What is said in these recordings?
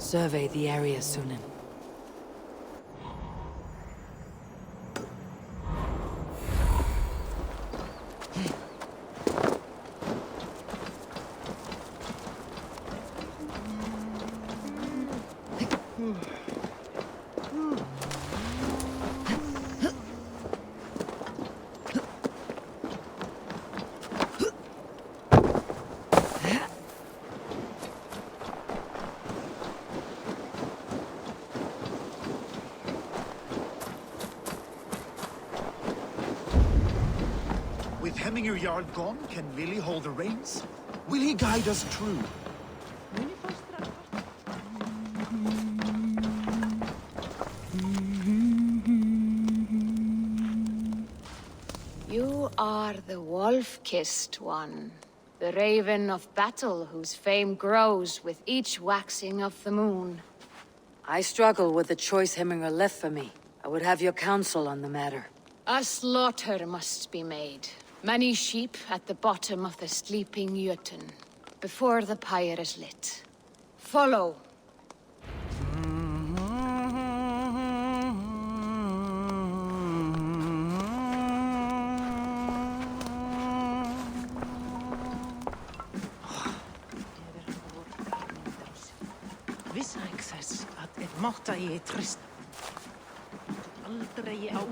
Survey the area, Sunan. With Hemminger Jarl gone, can Willy hold the reins? Will he guide us true? You are the wolf-kissed one. The raven of battle whose fame grows with each waxing of the moon. I struggle with the choice Hemminger left for me. I would have your counsel on the matter. A slaughter must be made. Many sheep at the bottom of the sleeping Jötun, before the pyre is lit. Follow.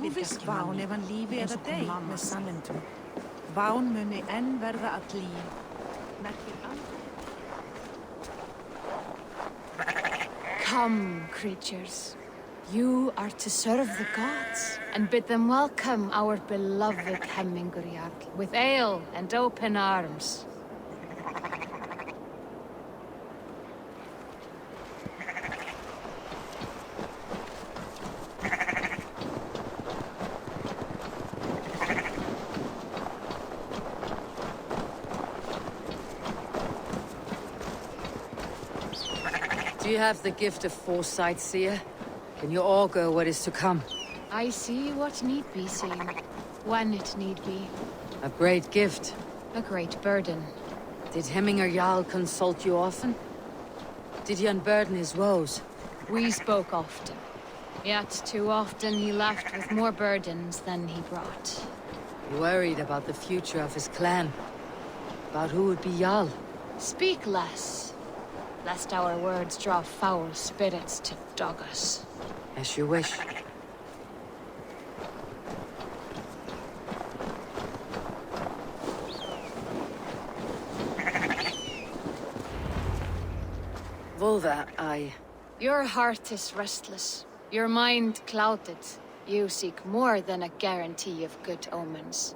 Óvíst ván ef hann lífi eða dey með sannindum. Ván muni enn verða að líi. Come, creatures. You are to serve the gods, and bid them welcome our beloved Hemminger Jarl, with ale and open arms. Do you have the gift of foresight, seer? Can you augur what is to come? I see what need be seen, when it need be. A great gift. A great burden. Did Hemminger Jarl consult you often? Did he unburden his woes? We spoke often. Yet too often he left with more burdens than he brought. He worried about the future of his clan. About who would be Jarl. Speak less, lest our words draw foul spirits to dog us. As you wish. Volva, Your heart is restless, your mind clouded. You seek more than a guarantee of good omens.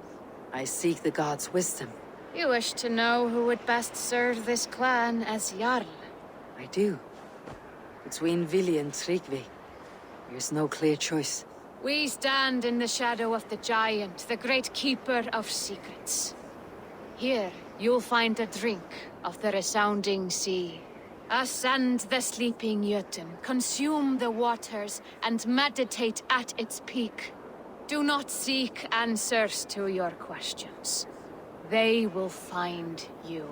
I seek the gods' wisdom. You wish to know who would best serve this clan as Jarl. I do. Between Vili and Tryggvi, there's no clear choice. We stand in the shadow of the giant, the great keeper of secrets. Here, you'll find a drink of the resounding sea. Ascend the sleeping Jötun, consume the waters, and meditate at its peak. Do not seek answers to your questions. They will find you.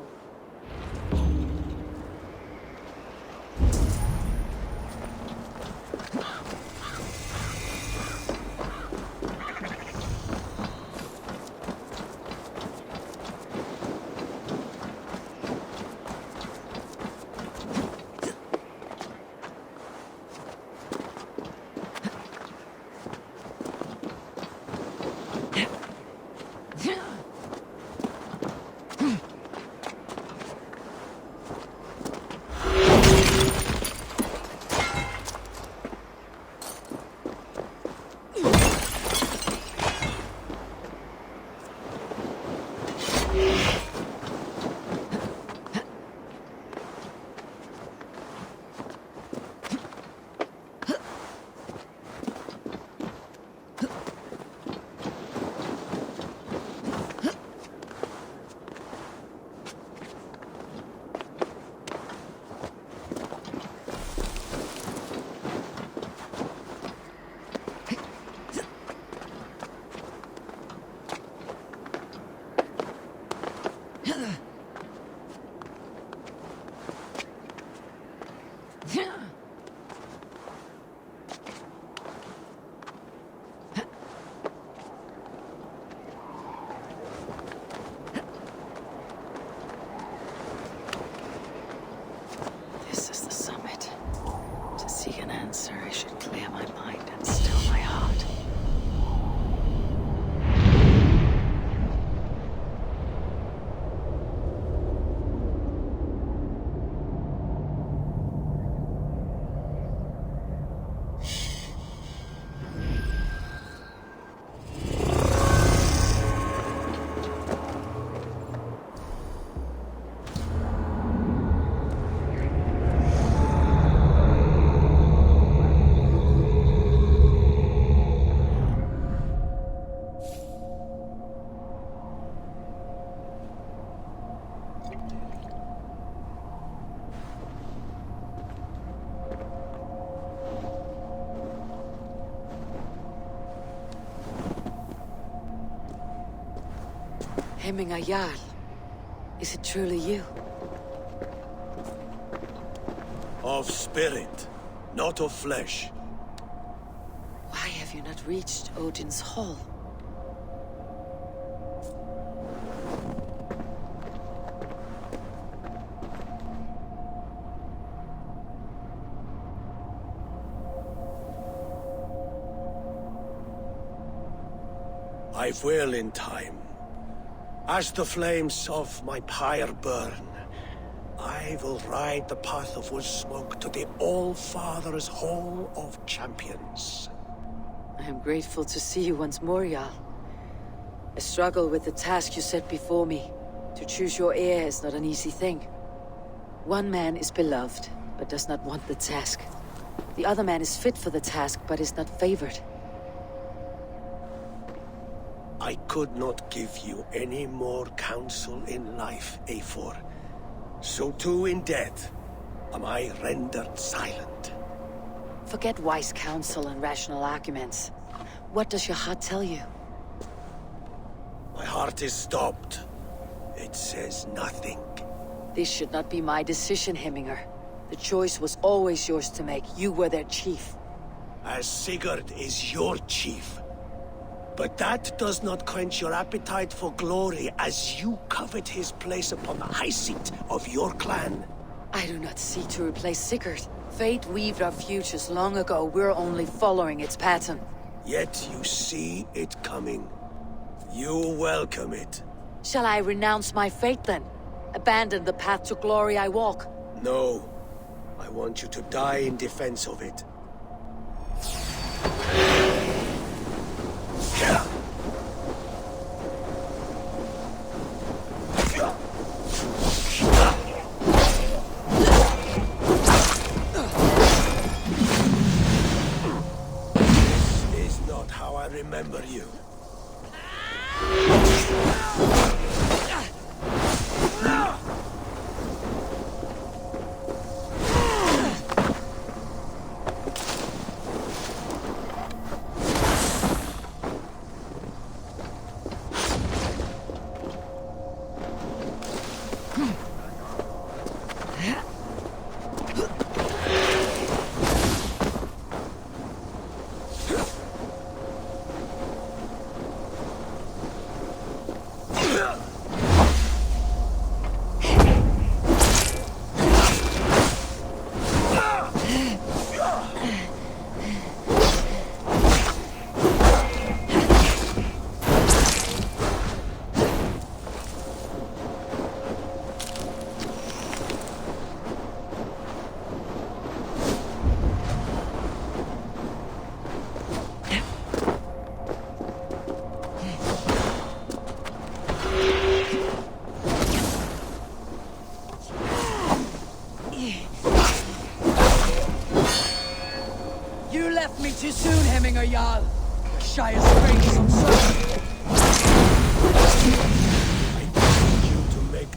Hemminger Jarl. Is it truly you? Of spirit, not of flesh. Why have you not reached Odin's Hall? I will in time. As the flames of my pyre burn, I will ride the path of wood smoke to the All-Father's Hall of Champions. I am grateful to see you once more, Jarl. I struggle with the task you set before me. To choose your heir is not an easy thing. One man is beloved, but does not want the task. The other man is fit for the task, but is not favored. I could not give you any more counsel in life, Eivor. So too in death am I rendered silent. Forget wise counsel and rational arguments. What does your heart tell you? My heart is stopped. It says nothing. This should not be my decision, Hemminger. The choice was always yours to make. You were their chief. As Sigurd is your chief. But that does not quench your appetite for glory as you covet his place upon the high seat of your clan. I do not seek to replace Sigurd. Fate weaved our futures long ago. We're only following its pattern. Yet you see it coming. You welcome it. Shall I renounce my fate then? Abandon the path to glory I walk? No. I want you to die in defense of it. This is not how I remember you. Too soon, Hemminger Jarl. The Shire's strength is uncertain. I need you to make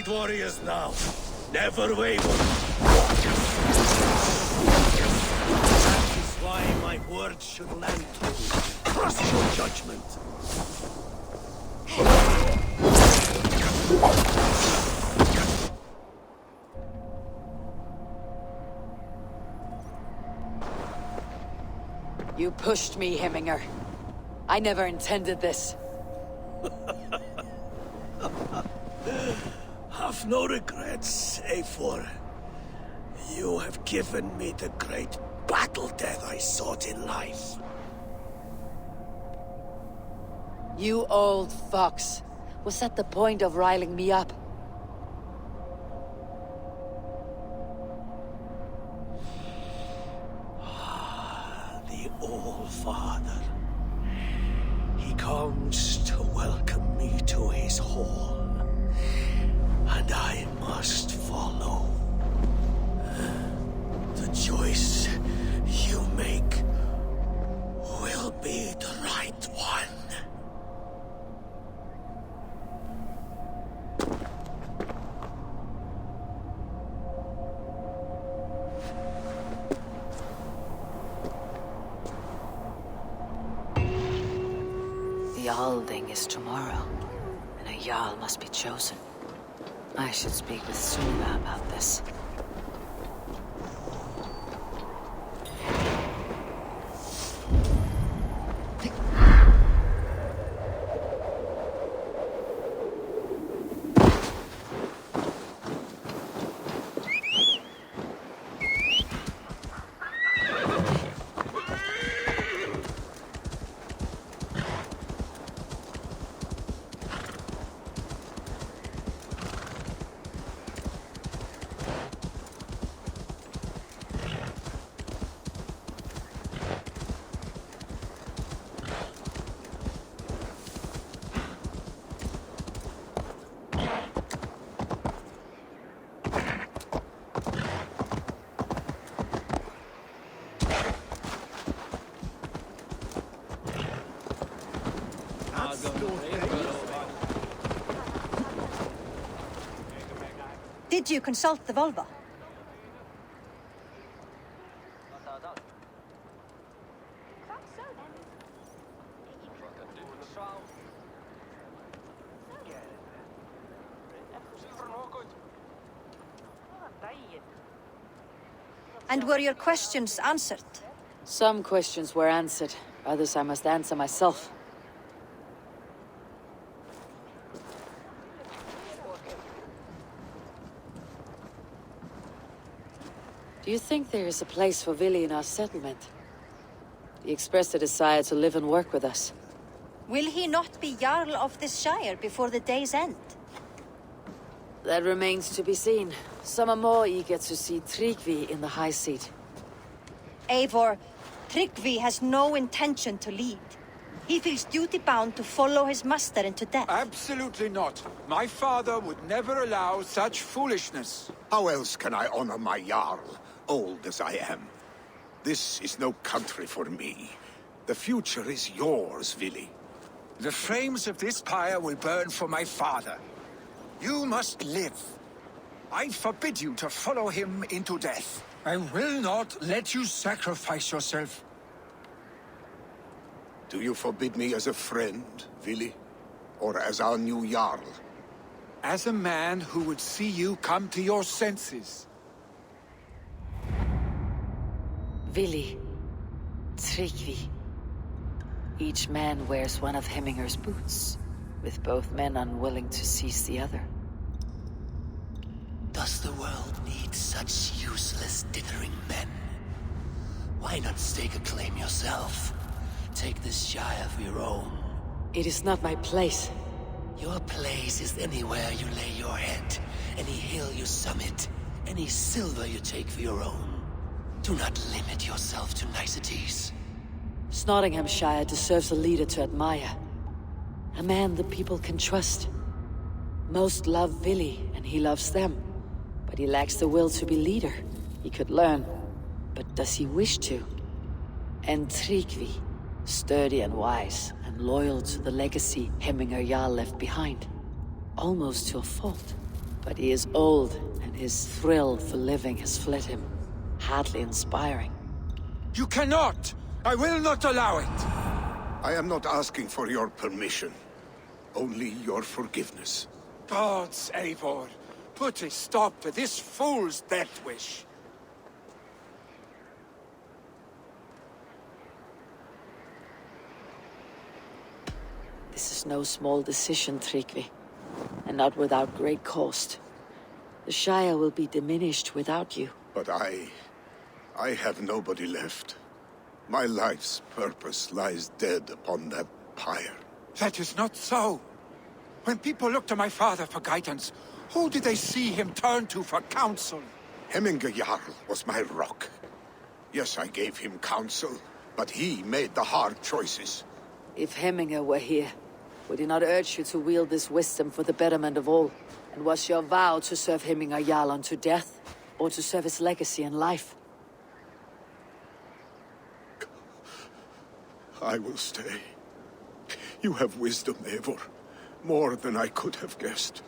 warriors now. Never waver. That is why my words should land true. Trust your judgment. You pushed me, Hemminger. I never intended this. have no regrets, Eivor. You have given me the great battle death I sought in life. You old fox. Was that the point of riling me up? The All-Father. He comes to welcome me to his hall. And I must follow. The choice you make will be the right one. The Alding is tomorrow, and a Jarl must be chosen. I should speak with Sula about this. Did you consult the Volva? And were your questions answered? Some questions were answered. Others I must answer myself. Do you think there is a place for Vili in our settlement? He expressed a desire to live and work with us. Will he not be Jarl of this shire before the day's end? That remains to be seen. Some are more eager to see Tryggvi in the high seat. Eivor, Tryggvi has no intention to lead. He feels duty-bound to follow his master into death. Absolutely not. My father would never allow such foolishness. How else can I honor my Jarl, old as I am? This is no country for me. The future is yours, Vili. The flames of this pyre will burn for my father. You must live. I forbid you to follow him into death. I will not let you sacrifice yourself. Do you forbid me as a friend, Vili? Or as our new Jarl? As a man who would see you come to your senses. Vili. Tryggvi. Each man wears one of Hemminger's boots, with both men unwilling to seize the other. Does the world need such useless dithering men? Why not stake a claim yourself? Take this shire for your own. It is not my place. Your place is anywhere you lay your head, any hill you summit, any silver you take for your own. Do not limit yourself to niceties. Nottinghamshire deserves a leader to admire. A man the people can trust. Most love Vili, and he loves them. But he lacks the will to be leader. He could learn. But does he wish to? And Tryggvi, sturdy and wise, and loyal to the legacy Hemminger Jarl left behind. Almost to a fault. But he is old, and his thrill for living has fled him. Hardly inspiring. You cannot! I will not allow it! I am not asking for your permission. Only your forgiveness. Gods, Eivor, put a stop to this fool's death wish. This is no small decision, Tryggvi. And not without great cost. The Shire will be diminished without you. But I have nobody left. My life's purpose lies dead upon that pyre. That is not so. When people look to my father for guidance, who did they see him turn to for counsel? Hemminger Jarl was my rock. Yes, I gave him counsel, but he made the hard choices. If Hemminger were here, would he not urge you to wield this wisdom for the betterment of all? And was your vow to serve Hemminger Jarl unto death, or to serve his legacy in life? I will stay. You have wisdom, Eivor. More than I could have guessed.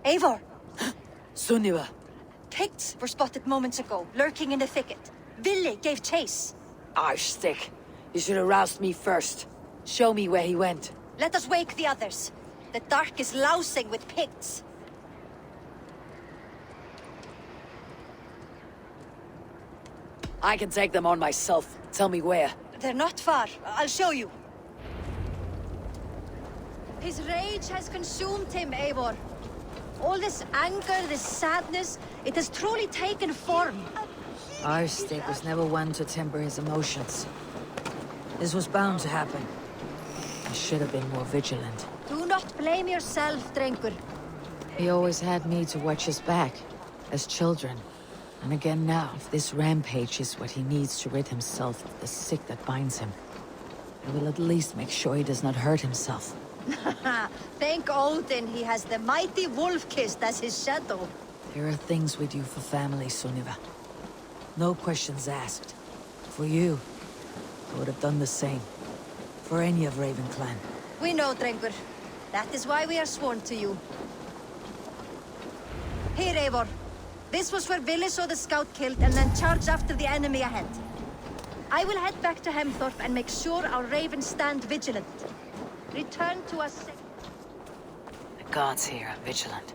Eivor! Sunniva! Picts were spotted moments ago, lurking in the thicket. Ville gave chase. Arshstick! You should have roused me first. Show me where he went. Let us wake the others. The dark is lousing with Picts. I can take them on myself. Tell me where. They're not far. I'll show you. His rage has consumed him, Eivor. All this anger, this sadness, it has truly taken form. Arshstick was never one to temper his emotions. This was bound to happen. I should have been more vigilant. Do not blame yourself, Drengur. He always had me to watch his back, as children. And again now, if this rampage is what he needs to rid himself of the sick that binds him, I will at least make sure he does not hurt himself. Thank Odin he has the mighty Wolf-Kissed as his shadow. There are things we do for family, Sunniva. No questions asked. For you, I would have done the same. For any of Raven Clan. We know, Drengur. That is why we are sworn to you. Here, Eivor. This was where Ville saw the scout killed and then charged after the enemy ahead. I will head back to Hemthorpe and make sure our ravens stand vigilant. Return to us safe. The gods here are vigilant.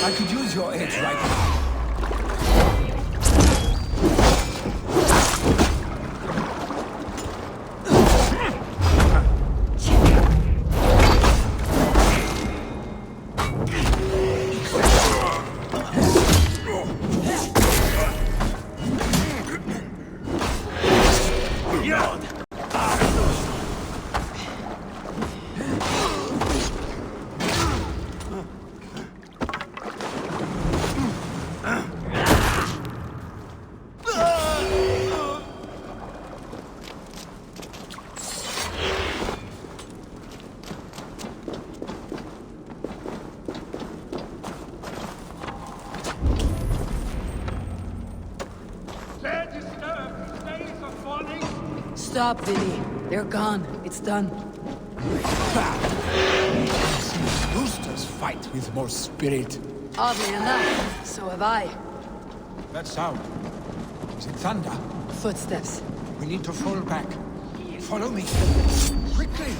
I could use your aid right now. Stop, Vinny. They're gone. It's done. I've seen roosters fight with more spirit. Oddly enough, so have I. That sound. Is it thunder? Footsteps. We need to fall back. Follow me. Quickly!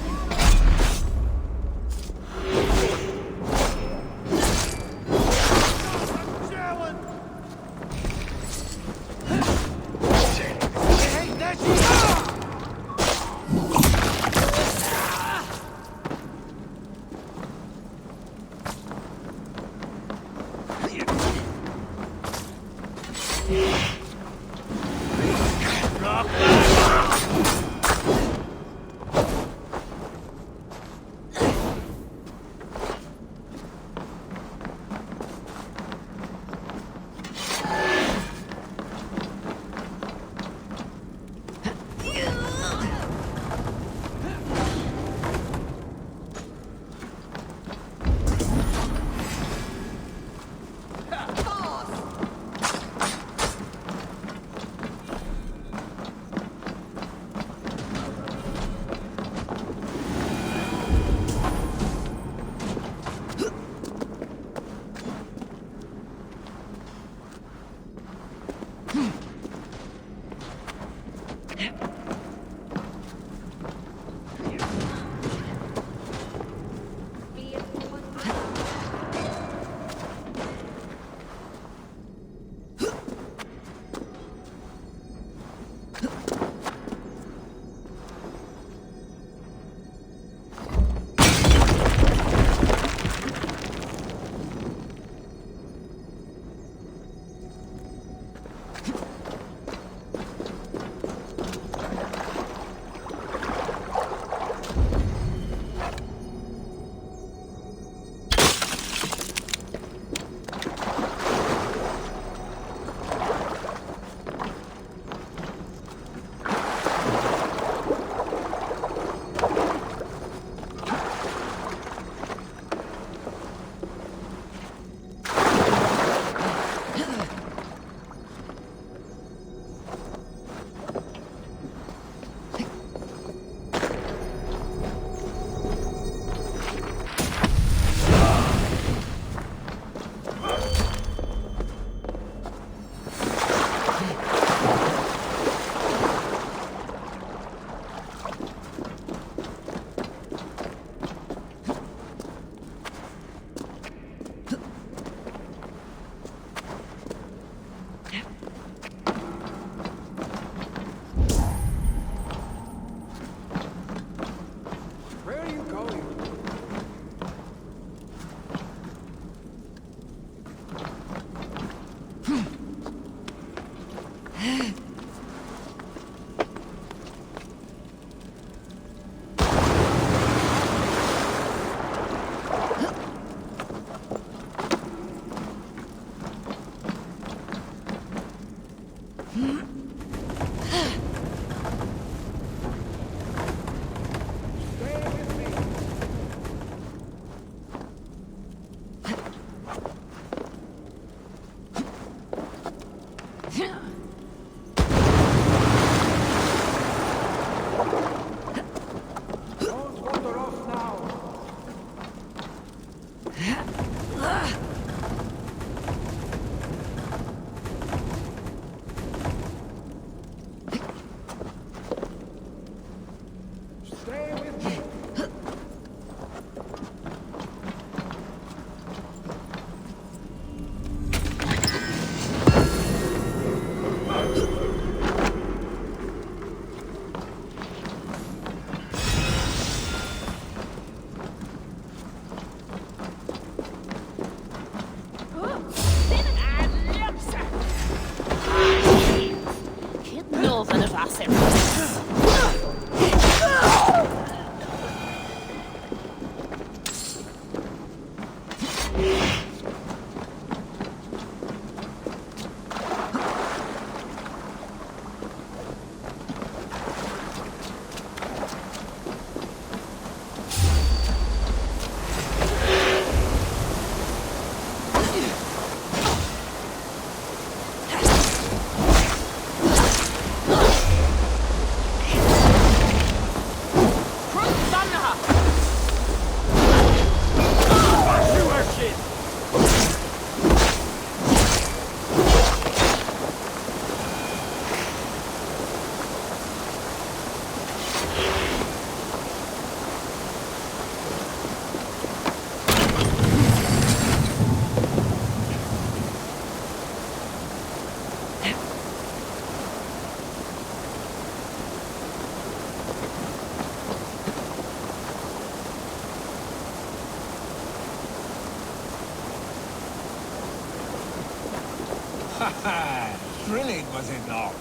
Thrilling, was it not?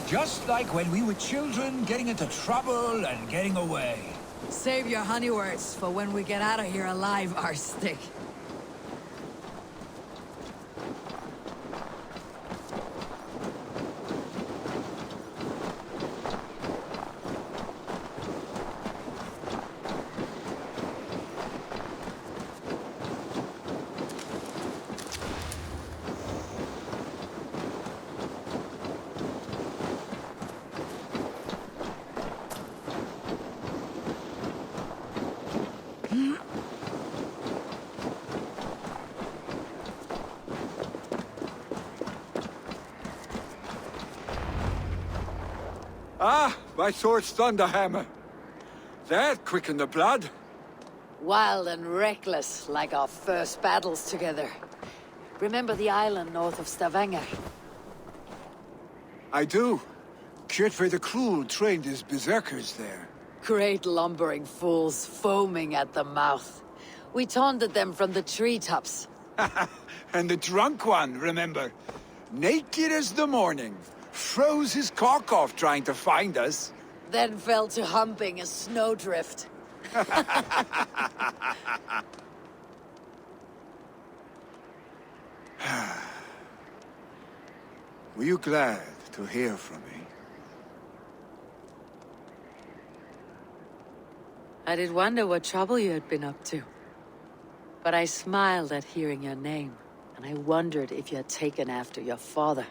Just like when we were children, getting into trouble and getting away. Save your honey words for when we get out of here alive, Arstick. Ah, my sword's thunderhammer. That quickened the blood. Wild and reckless, like our first battles together. Remember the island north of Stavanger? I do. Kjotve the Cruel trained his berserkers there. Great lumbering fools, foaming at the mouth. We taunted them from the treetops. And the drunk one, remember? Naked as the morning. Froze his cock off trying to find us. Then fell to humping a snowdrift. Were you glad to hear from me? I did wonder what trouble you had been up to. But I smiled at hearing your name, and I wondered if you had taken after your father.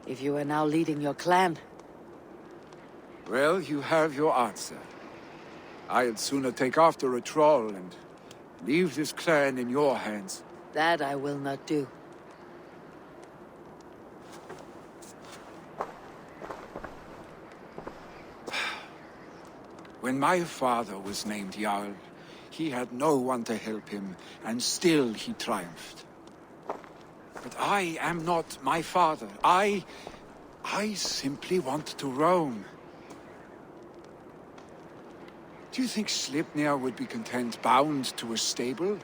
If you were now leading your clan. Well, you have your answer. I'd sooner take after a troll and leave this clan in your hands. That I will not do. When my father was named Jarl, he had no one to help him, and still he triumphed. But I am not my father. I simply want to roam. Do you think Sleipnir would be content bound to a stable,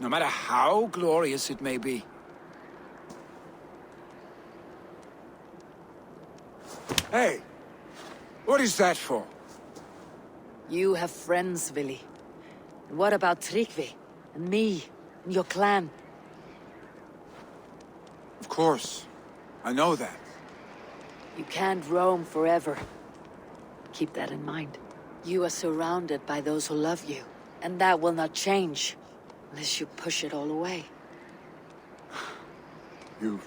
no matter how glorious it may be? Hey! What is that for? You have friends, Vili. And what about Tryggvi? And me? And your clan? Of course. I know that. You can't roam forever. Keep that in mind. You are surrounded by those who love you. And that will not change. Unless you push it all away. You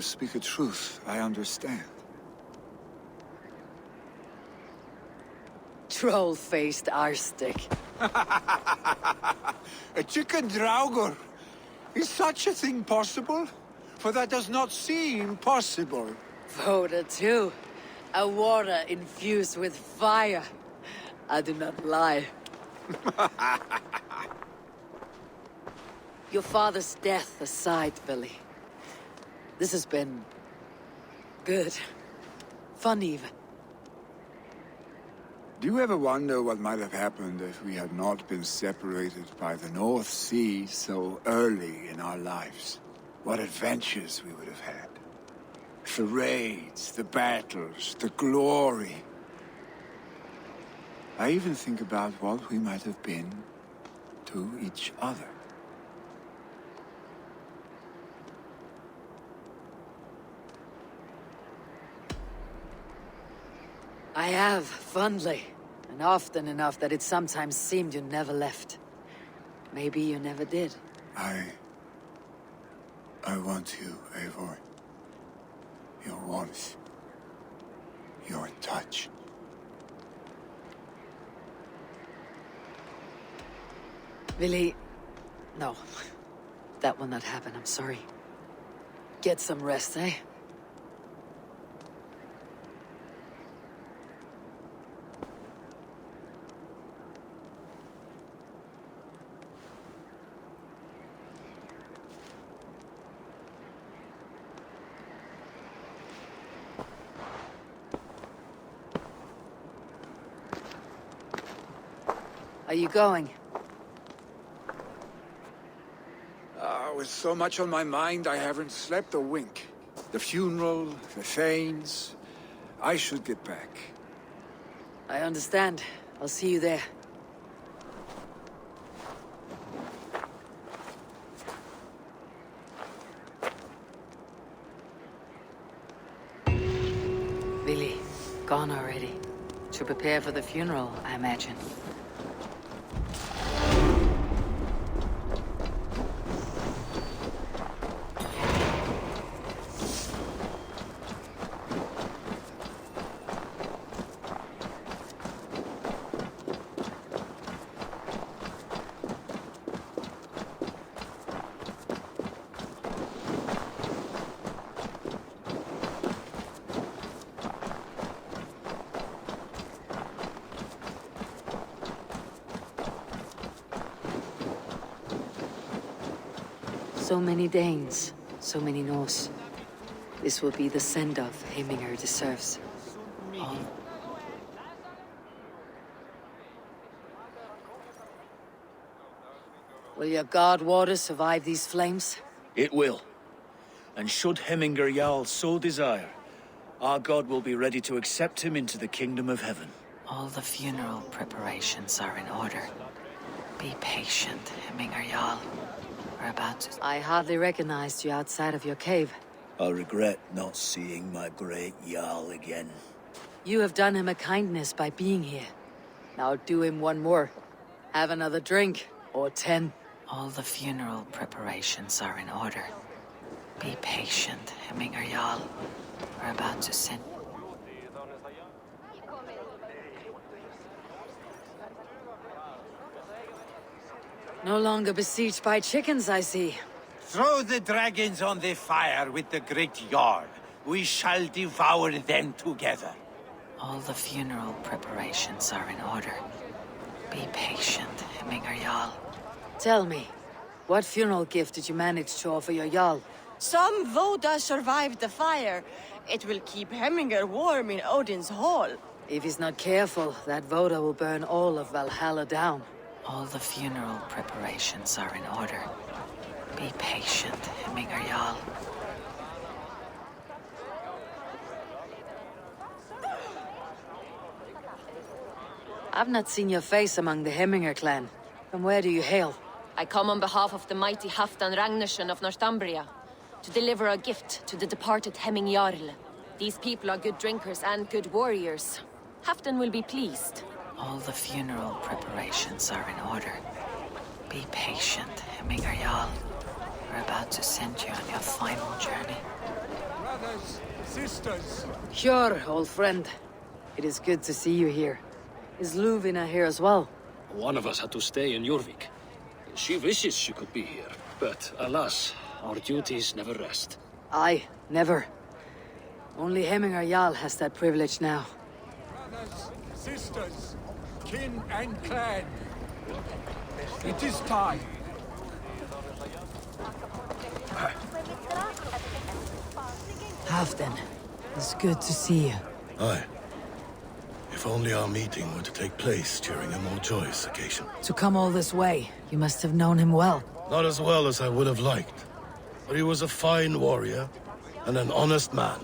speak a truth, I understand. Troll-faced Arstick. A chicken draugr! Is such a thing possible? For that does not seem possible. Voda too. A water infused with fire. I do not lie. Your father's death aside, Billy. This has been... good. Fun even. Do you ever wonder what might have happened if we had not been separated by the North Sea so early in our lives? What adventures we would have had. The raids, the battles, the glory. I even think about what we might have been to each other. I have, fondly. And often enough that it sometimes seemed you never left. Maybe you never did. I want you, Eivor. Your warmth. Your touch. Vili... no. That will not happen, I'm sorry. Get some rest, eh? Are you going? I was There's so much on my mind I haven't slept a wink. The funeral, the Thanes. I should get back. I understand. I'll see you there. Billy, gone already. To prepare for the funeral, I imagine. So many Danes, so many Norse. This will be the send-off Heminger deserves. All. Will your god water survive these flames? It will. And should Heminger Jarl so desire, our god will be ready to accept him into the kingdom of heaven. All the funeral preparations are in order. Be patient, Heminger Jarl. We're about to... I hardly recognized you outside of your cave. I regret not seeing my great Jarl again. You have done him a kindness by being here. Now do him one more. Have another drink, or 10. All the funeral preparations are in order. Be patient, Heminger Jarl. We're about to send... No longer besieged by chickens, I see. Throw the dragons on the fire with the great Jarl. We shall devour them together. All the funeral preparations are in order. Be patient, Heminger Jarl. Tell me, what funeral gift did you manage to offer your Jarl? Some Voda survived the fire. It will keep Heminger warm in Odin's hall. If he's not careful, that Voda will burn all of Valhalla down. All the funeral preparations are in order. Be patient, Heminger Jarl. I've not seen your face among the Heminger clan. From where do you hail? I come on behalf of the mighty Halfdan Ragnarsson of Northumbria to deliver a gift to the departed Hemming Jarl. These people are good drinkers and good warriors. Halfdan will be pleased. All the funeral preparations are in order. Be patient, Heminger Jarl. We're about to send you on your final journey. Brothers, sisters. Sure, old friend. It is good to see you here. Is Luvina here as well? One of us had to stay in Jorvik. She wishes she could be here, but alas, our duties never rest. Aye, never. Only Heminger Jarl has that privilege now. Brothers, sisters, kin and clan. It is time. Halfdan, it's good to see you. Aye. If only our meeting were to take place during a more joyous occasion. To come all this way, you must have known him well. Not as well as I would have liked, but he was a fine warrior and an honest man.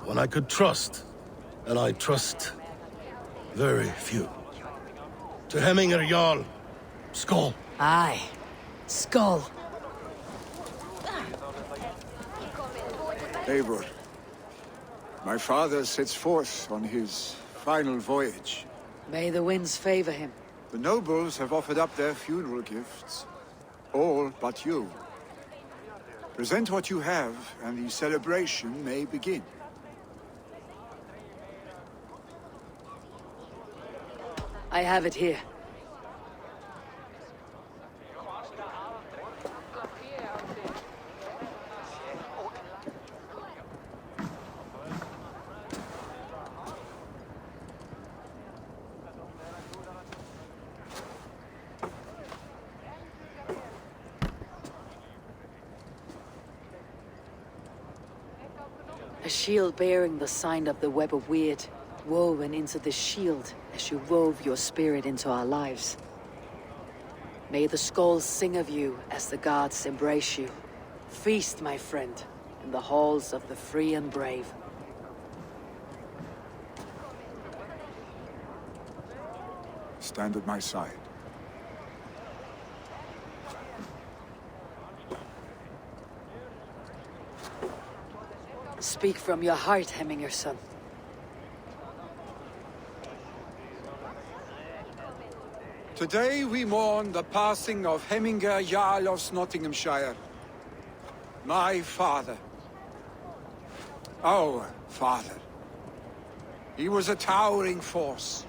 One I could trust, and I trust very few. To Heminger Jarl, Skål. Aye, Skål. Eivor, my father sets forth on his final voyage. May the winds favor him. The nobles have offered up their funeral gifts. All but you. Present what you have, and the celebration may begin. I have it here. A shield bearing the sign of the Web of Weird, woven into the shield as you wove your spirit into our lives. May the skulls sing of you as the gods embrace you. Feast, my friend, in the halls of the free and brave. Stand at my side. Speak from your heart, Hemminger, son. Today we mourn the passing of Hemminger Jarl of Nottinghamshire. My father. Our father. He was a towering force.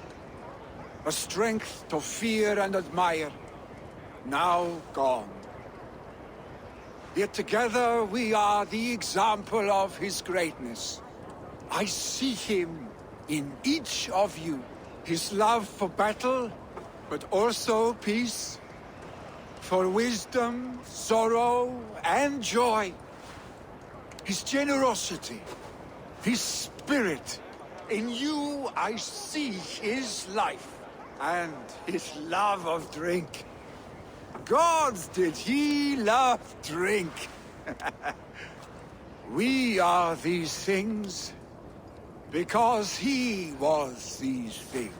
A strength to fear and admire. Now gone. Yet together we are the example of his greatness. I see him in each of you. His love for battle, but also peace. For wisdom, sorrow, and joy. His generosity, his spirit. In you I see his life, and his love of drink. Gods, did he love drink! We are these things because he was these things.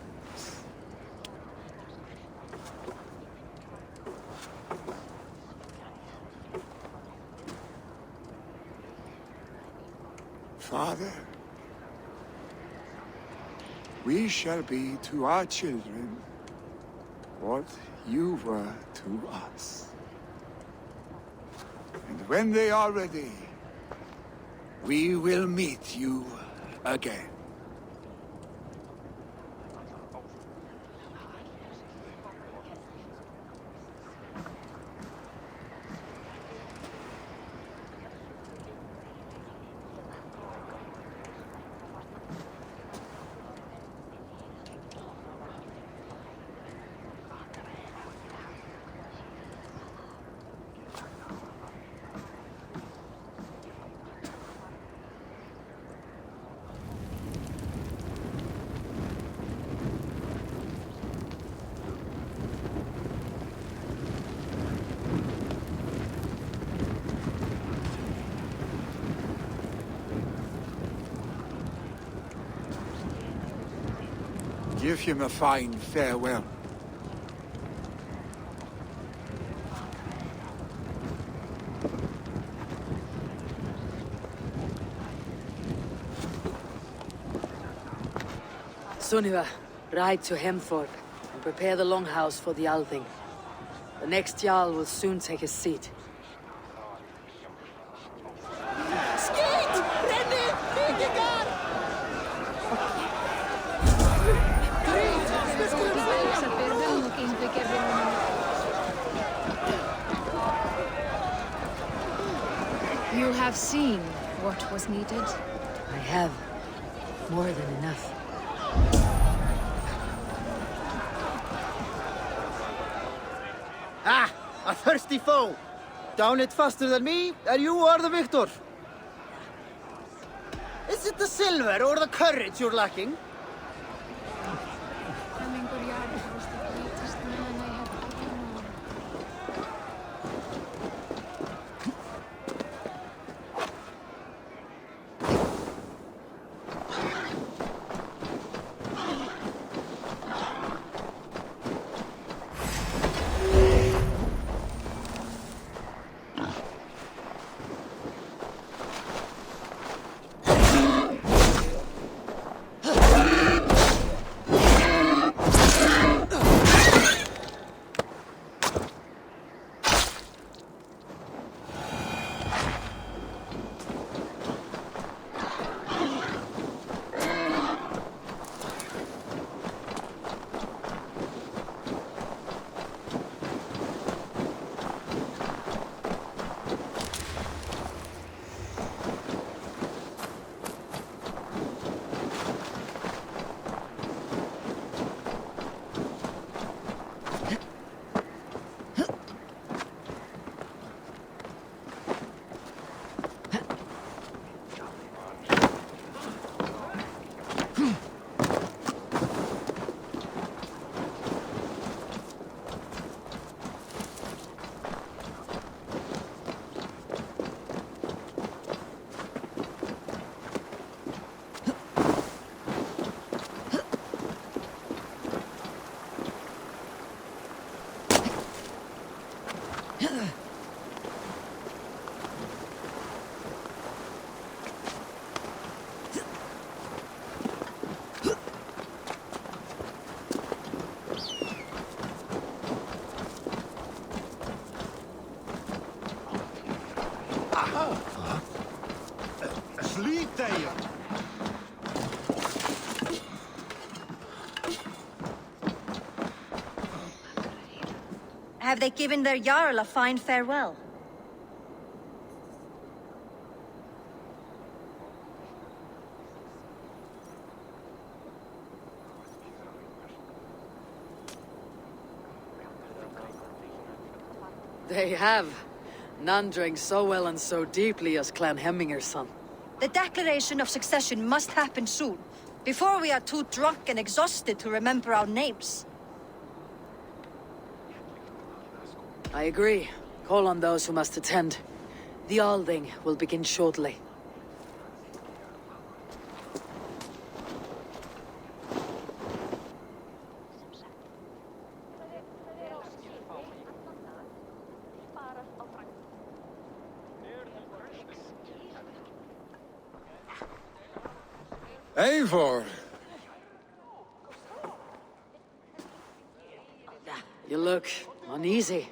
Father, we shall be to our children what you were to us. And when they are ready, we will meet you again. Give him a fine farewell. Sunniva, ride to Hemthorpe and prepare the longhouse for the Althing. The next Jarl will soon take his seat. You have seen what was needed? I have. More than enough. Ah! A thirsty foe! Down it faster than me, and you are the victor! Is it the silver or the courage you're lacking? Have they given their Jarl a fine farewell? They have. None drank so well and so deeply as Clan Hemminger's son. The declaration of succession must happen soon, before we are too drunk and exhausted to remember our names. I agree. Call on those who must attend. The Alding will begin shortly. Eivor! You look uneasy.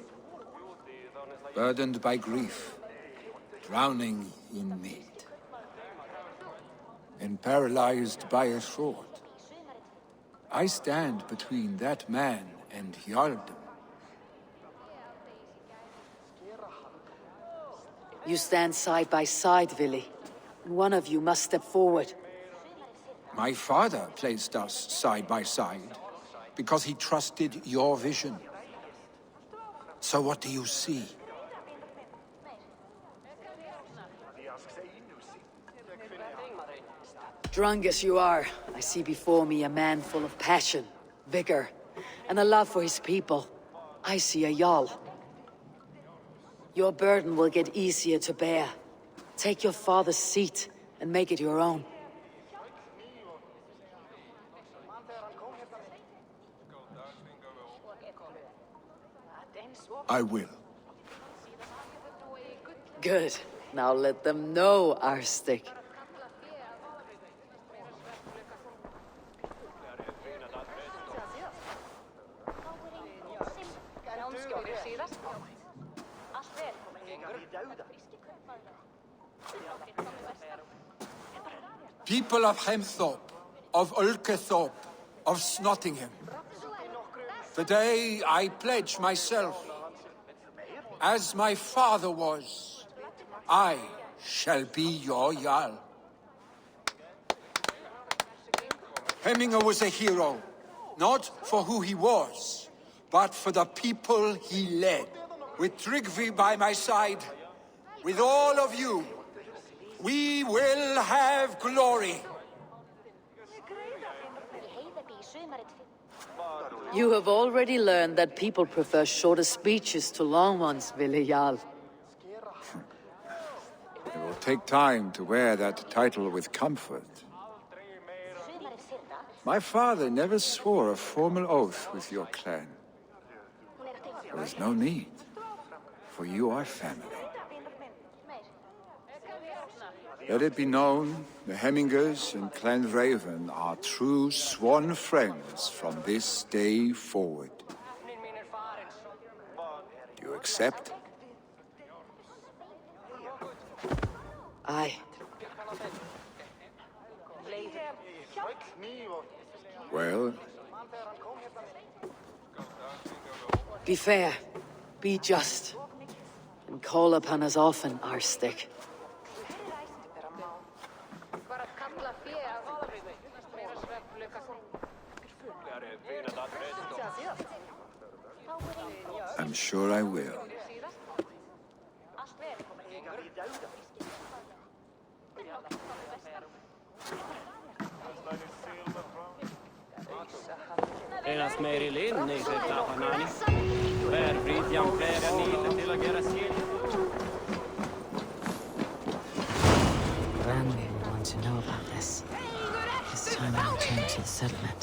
Burdened by grief, drowning in mead, and paralyzed by a sword. I stand between that man and Jarldom. You stand side by side, Vili. One of you must step forward. My father placed us side by side, because he trusted your vision. So what do you see? Drunk as you are, I see before me a man full of passion, vigor, and a love for his people. I see a Jarl. Your burden will get easier to bear. Take your father's seat and make it your own. I will. Good. Now let them know our stick. People of Hemthorpe, of Ulkethorpe, of Snottingham. Today I pledge myself. As my father was, I shall be your Jarl. Hemminger was a hero, not for who he was, but for the people he led. With Tryggvi by my side, with all of you, we will have glory. You have already learned that people prefer shorter speeches to long ones, Vili Jarl. It will take time to wear that title with comfort. My father never swore a formal oath with your clan. There is no need, for you are family. Let it be known, the Hemmingers and Clan Raven are true sworn friends from this day forward. Do you accept? Aye. Well? Be fair, be just, and call upon us often, our stick. I'm sure I will. Renas meir í linni, þeir tapa næni. Hver frítján fleiri að nýta til að gera skil. Randy will want to know about this. It's time I return to the settlement.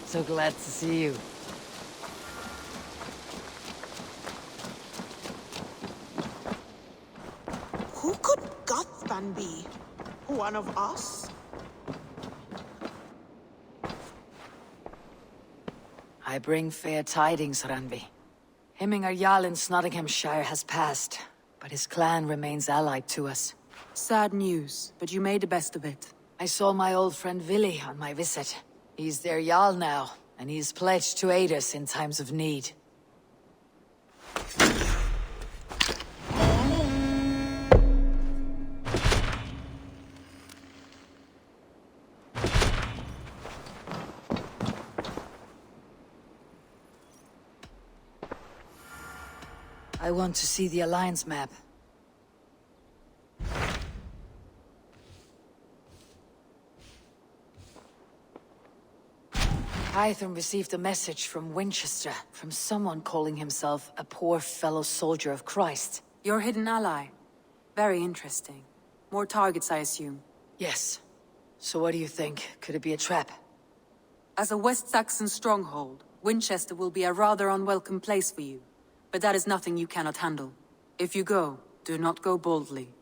So glad to see you. Who could Guthban be? One of us? I bring fair tidings, Randvi. Hemminger Jarl in Nottinghamshire has passed, but his clan remains allied to us. Sad news, but you made the best of it. I saw my old friend Willi on my visit. He's their Jarl now, and he's pledged to aid us in times of need. I want to see the Alliance map. Hytham received a message from Winchester, from someone calling himself a poor fellow soldier of Christ. Your hidden ally. Very interesting. More targets, I assume. Yes. So what do you think? Could it be a trap? As a West Saxon stronghold, Winchester will be a rather unwelcome place for you. But that is nothing you cannot handle. If you go, do not go boldly.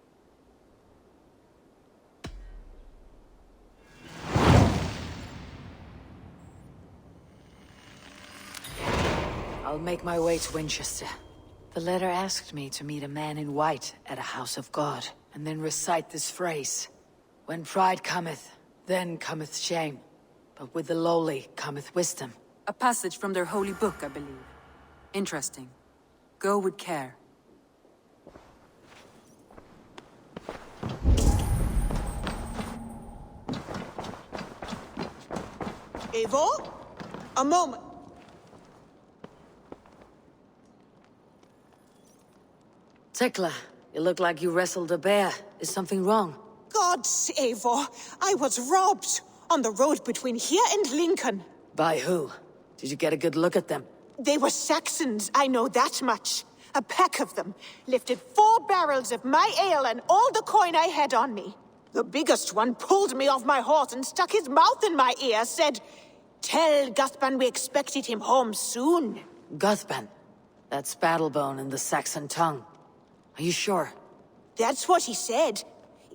I'll make my way to Winchester. The letter asked me to meet a man in white at a house of God, and then recite this phrase. When pride cometh, then cometh shame. But with the lowly cometh wisdom. A passage from their holy book, I believe. Interesting. Go with care. Eivor? A moment. Tekla, you look like you wrestled a bear. Is something wrong? Gods, Eivor, I was robbed on the road between here and Lincoln. By who? Did you get a good look at them? They were Saxons, I know that much. A pack of them lifted 4 barrels of my ale and all the coin I had on me. The biggest one pulled me off my horse and stuck his mouth in my ear, said, "Tell Guthban we expected him home soon." Guthban? That's Battlebone in the Saxon tongue. Are you sure? That's what he said.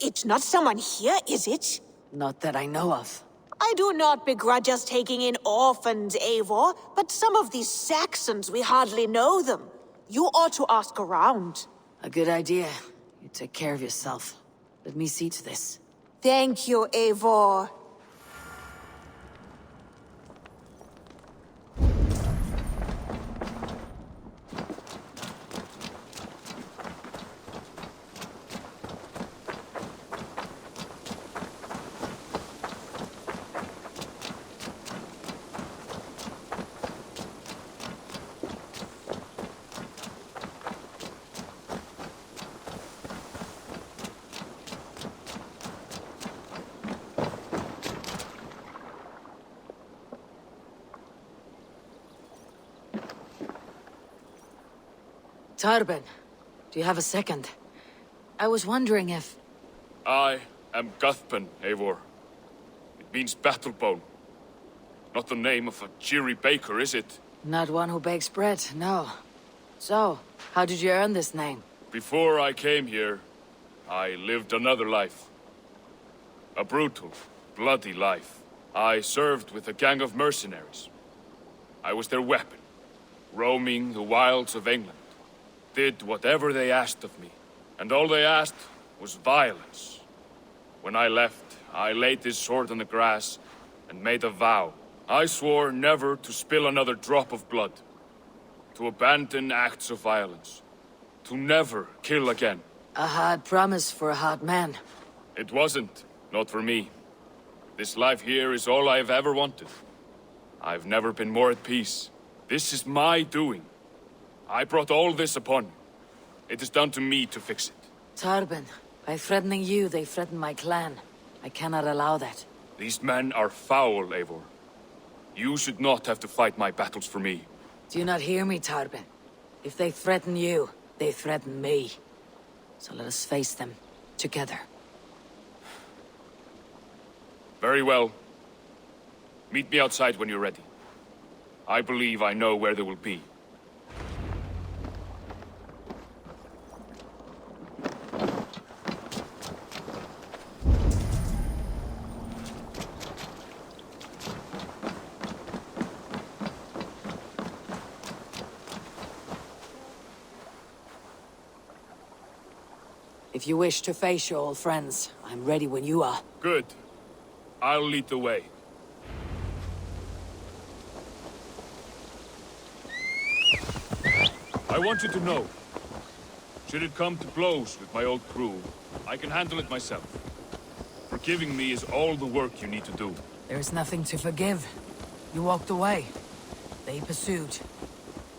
It's not someone here, is it? Not that I know of. I do not begrudge us taking in orphans, Eivor, but some of these Saxons, we hardly know them. You ought to ask around. A good idea. You take care of yourself. Let me see to this. Thank you, Eivor. Tarben, do you have a second? I was wondering if... I am Guthban, Eivor. It means battlebone. Not the name of a cheery baker, is it? Not one who bakes bread, no. So, how did you earn this name? Before I came here, I lived another life. A brutal, bloody life. I served with a gang of mercenaries. I was their weapon, roaming the wilds of England. Did whatever they asked of me, and all they asked was violence. When I left, I laid this sword on the grass and made a vow. I swore never to spill another drop of blood, to abandon acts of violence, to never kill again. A hard promise for a hard man. It wasn't, not for me. This life here is all I've ever wanted. I've never been more at peace. This is my doing. I brought all this upon you. It is down to me to fix it. Tarben, by threatening you, they threaten my clan. I cannot allow that. These men are foul, Eivor. You should not have to fight my battles for me. Do you not hear me, Tarben? If they threaten you, they threaten me. So let us face them, together. Very well. Meet me outside when you're ready. I believe I know where they will be. If you wish to face your old friends, I'm ready when you are. Good. I'll lead the way. I want you to know, should it come to blows with my old crew, I can handle it myself. Forgiving me is all the work you need to do. There is nothing to forgive. You walked away. They pursued.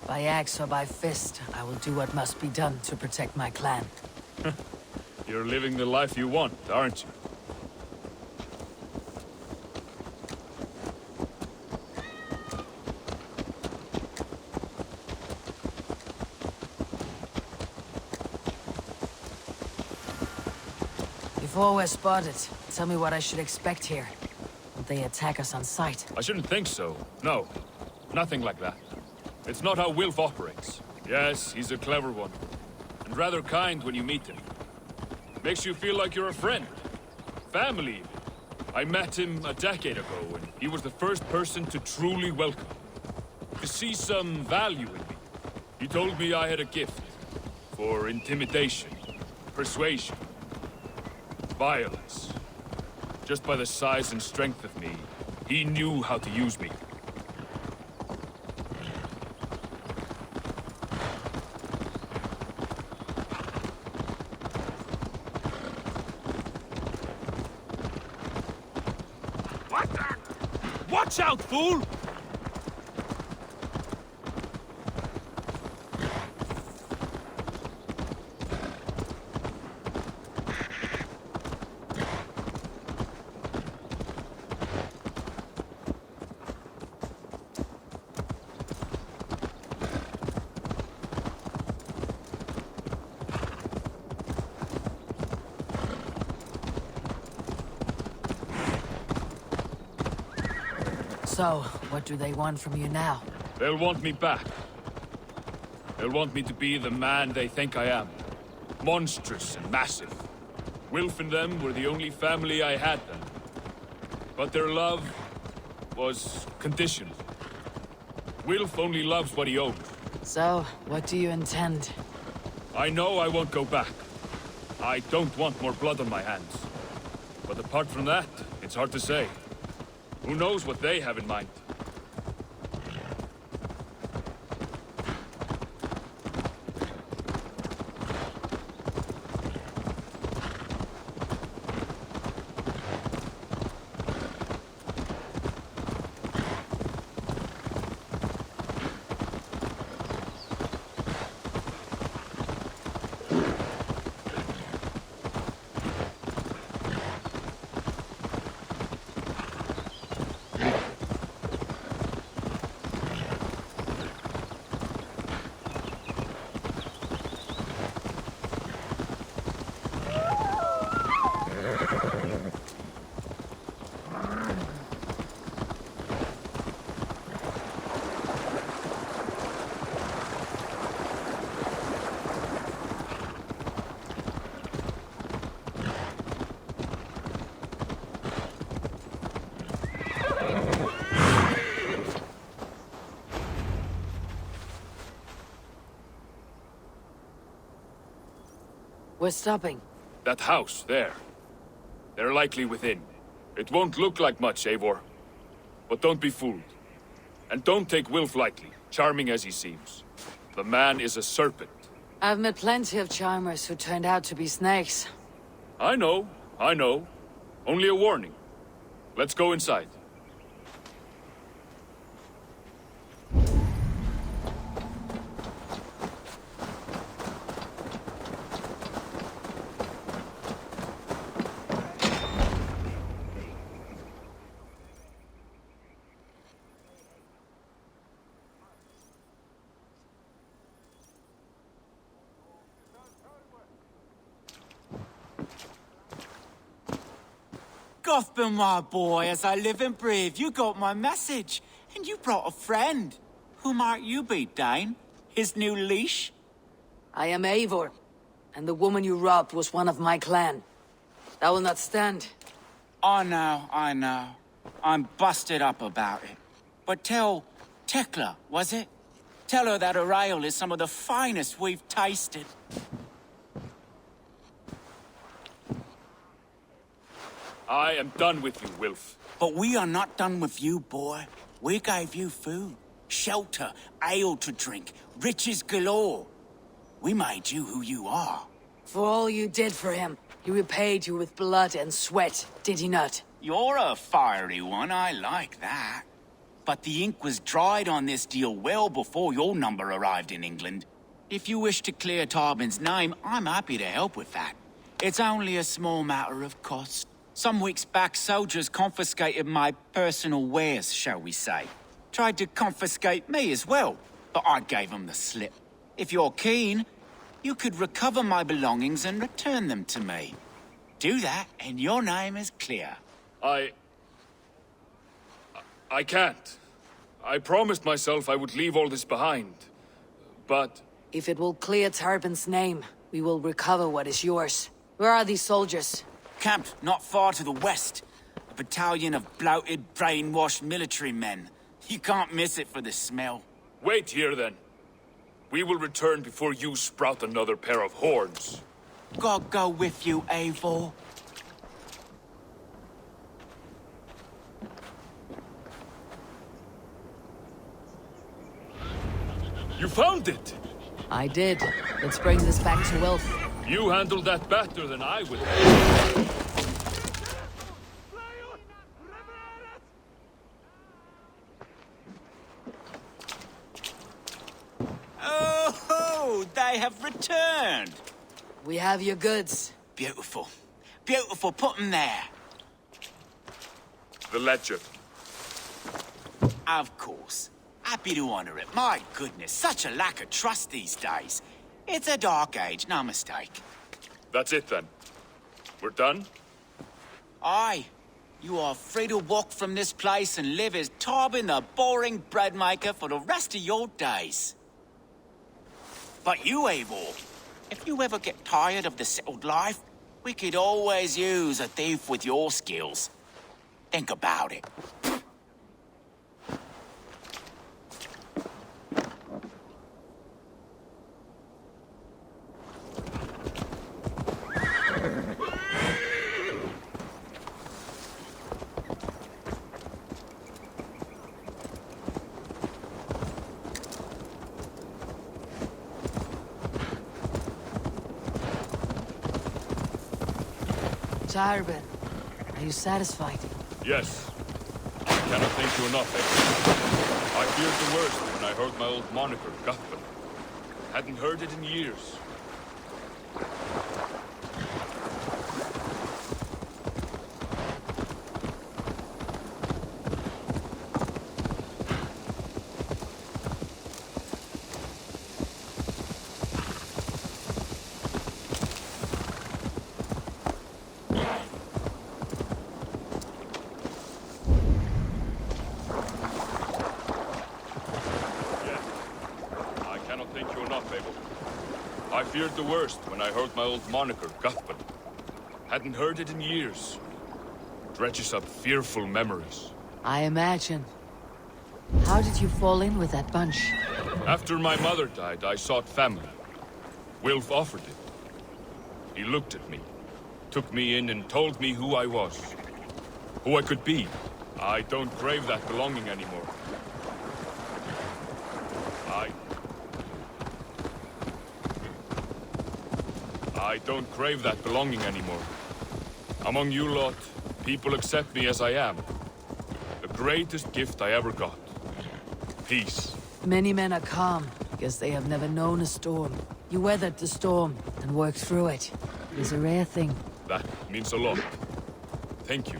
By axe or by fist, I will do what must be done to protect my clan. You're living the life you want, aren't you? Before we're spotted, tell me what I should expect here. Will they attack us on sight? I shouldn't think so. No. Nothing like that. It's not how Wilf operates. Yes, he's a clever one. And rather kind when you meet him. Makes you feel like you're a friend. Family, even. I met him a decade ago, and he was the first person to truly welcome me. To see some value in me. He told me I had a gift. For intimidation. Persuasion. Violence. Just by the size and strength of me, he knew how to use me. What the? Watch out, fool! So, what do they want from you now? They'll want me back. They'll want me to be the man they think I am. Monstrous and massive. Wilf and them were the only family I had then. But their love was conditional. Wilf only loves what he owns. So, what do you intend? I know I won't go back. I don't want more blood on my hands. But apart from that, it's hard to say. Who knows what they have in mind? We're stopping. That house, there. They're likely within. It won't look like much, Eivor. But don't be fooled. And don't take Wilf lightly, charming as he seems. The man is a serpent. I've met plenty of charmers who turned out to be snakes. I know. Only a warning. Let's go inside. Gotham, my boy, as I live and breathe, you got my message. And you brought a friend. Who might you be, Dane? His new leash? I am Eivor, and the woman you robbed was one of my clan. That will not stand. I know. I'm busted up about it. But tell Tekla, was it? Tell her that her ale is some of the finest we've tasted. I am done with you, Wilf. But we are not done with you, boy. We gave you food, shelter, ale to drink, riches galore. We made you who you are. For all you did for him, he repaid you with blood and sweat, did he not? You're a fiery one, I like that. But the ink was dried on this deal well before your number arrived in England. If you wish to clear Tarbin's name, I'm happy to help with that. It's only a small matter of cost. Some weeks back, soldiers confiscated my personal wares, shall we say. Tried to confiscate me as well, but I gave them the slip. If you're keen, you could recover my belongings and return them to me. Do that, and your name is clear. I can't. I promised myself I would leave all this behind. But... If it will clear Tarbin's name, we will recover what is yours. Where are these soldiers? Camped not far to the west. A battalion of bloated, brainwashed military men. You can't miss it for the smell. Wait here, then. We will return before you sprout another pair of horns. God go with you, Eivor. You found it! I did. Let's bring this back to Wilf. You handled that better than I would have. Oh, they have returned. We have your goods. Beautiful. Beautiful, put them there. The ledger. Of course. Happy to honor it. My goodness, such a lack of trust these days. It's a dark age, no mistake. That's it, then. We're done? Aye. You are free to walk from this place and live as Tarbin the boring bread maker for the rest of your days. But you, Eivor, if you ever get tired of the settled life, we could always use a thief with your skills. Think about it. Tarbin, are you satisfied? Yes. I cannot thank you enough, Eivor. I feared the worst when I heard my old moniker, Guthman. Hadn't heard it in years. I feared the worst when I heard my old moniker, Guthman. Hadn't heard it in years. Dredges up fearful memories. I imagine. How did you fall in with that bunch? After my mother died, I sought family. Wilf offered it. He looked at me, took me in and told me who I was. Who I could be. I don't crave that belonging anymore. I don't crave that belonging anymore. Among you lot, people accept me as I am. The greatest gift I ever got. Peace. Many men are calm because they have never known a storm. You weathered the storm and worked through it. It is a rare thing. That means a lot. Thank you.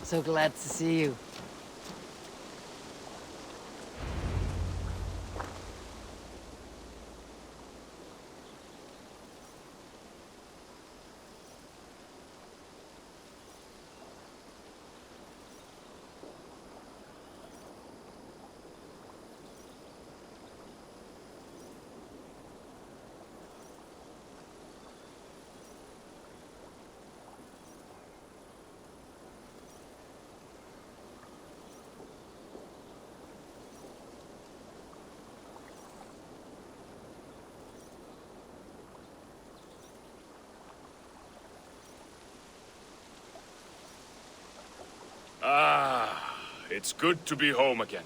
So glad to see you. Ah, it's good to be home again.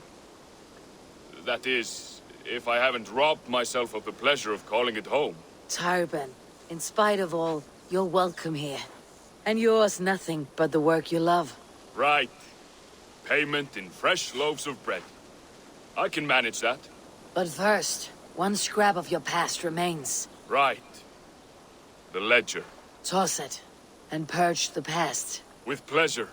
That is, if I haven't robbed myself of the pleasure of calling it home. Tarban, in spite of all, you're welcome here. And yours nothing but the work you love. Right. Payment in fresh loaves of bread. I can manage that. But first, one scrap of your past remains. Right. The ledger. Toss it, and purge the past. With pleasure.